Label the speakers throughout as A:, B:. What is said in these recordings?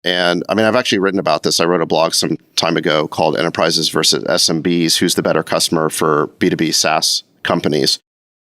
A: And I mean, I've actually written about this. I wrote a blog some time ago called Enterprises versus SMBs, Who's the Better Customer for B2B SaaS companies.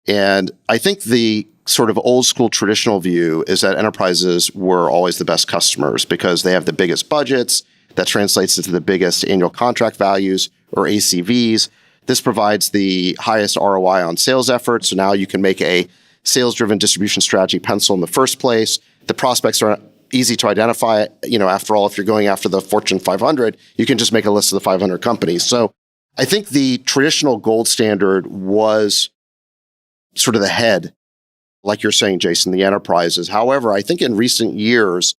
A: And I think the sort of old school traditional view is that enterprises were always the best customers because they have the biggest budgets. That translates into the biggest annual contract values or ACVs. This provides the highest ROI on sales efforts. So now you can make a sales-driven distribution strategy pencil in the first place. The prospects are easy to identify. After all, if you're going after the Fortune 500, you can just make a list of the 500 companies. So I think the traditional gold standard was sort of the head, like you're saying, Jason, the enterprises. However, I think in recent years,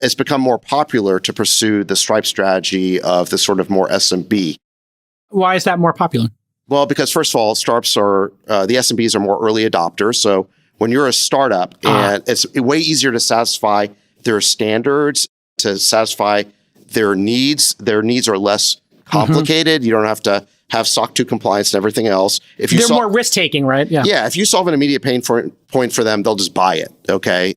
A: it's become more popular to pursue the Stripe strategy of the sort of more SMB.
B: Why is that more popular?
A: Well, because first of all, startups are, the SMBs are more early adopters. So when you're a startup and it's way easier to satisfy their standards, to satisfy their needs are less complicated. You don't have to have SOC 2 compliance and everything else. If
B: They're more risk-taking, right?
A: Yeah. If you solve an immediate pain point for them, they'll just buy it. Okay.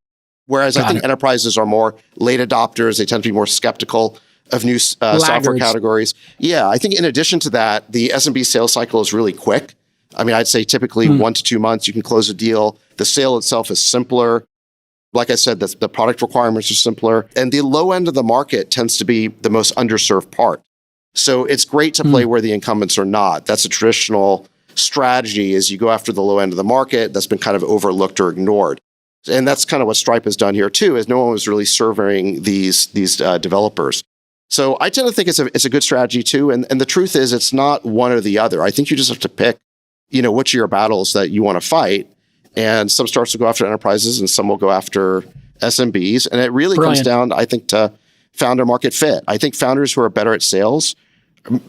A: Whereas I think enterprises are more late adopters. They tend to be more skeptical of new software categories. Yeah, I think in addition to that, the SMB sales cycle is really quick. I mean, I'd say typically 1 to 2 months, you can close a deal. The sale itself is simpler. Like I said, the product requirements are simpler. And the low end of the market tends to be the most underserved part. So it's great to play where the incumbents are not. That's a traditional strategy is you go after the low end of the market that's been kind of overlooked or ignored. And that's kind of what Stripe has done here too, is no one was really serving these developers. So I tend to think it's a good strategy too. And the truth is it's not one or the other. I think you just have to pick, which are your battles that you want to fight. And some startups will go after enterprises and some will go after SMBs. And it really comes down, I think, to founder market fit. I think founders who are better at sales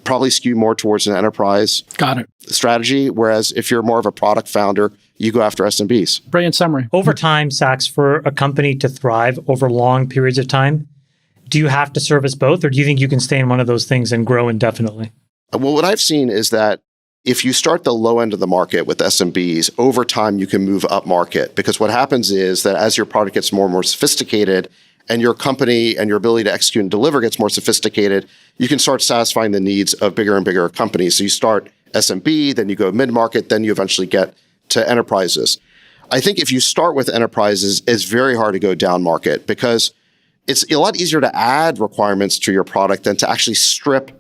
A: probably skew more towards an enterprise strategy. Whereas if you're more of a product founder, you go after SMBs.
B: Brilliant summary.
C: Over time, Sacks, for a company to thrive over long periods of time, do you have to service both, or do you think you can stay in one of those things and grow indefinitely?
A: Well, what I've seen is that if you start the low end of the market with SMBs, over time you can move up market. Because what happens is that as your product gets more and more sophisticated and your company and your ability to execute and deliver gets more sophisticated, you can start satisfying the needs of bigger and bigger companies. So you start SMB, then you go mid-market, then you eventually get to enterprises. I think if you start with enterprises, it's very hard to go down market because it's a lot easier to add requirements to your product than to actually strip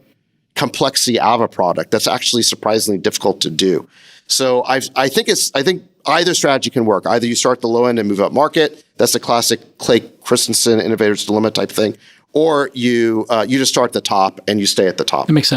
A: complexity out of a product. That's actually surprisingly difficult to do. So I think either strategy can work. Either you start the low end and move up market. That's the classic Clay Christensen innovator's dilemma type thing. Or you just start at the top and you stay at the top.
B: That makes sense.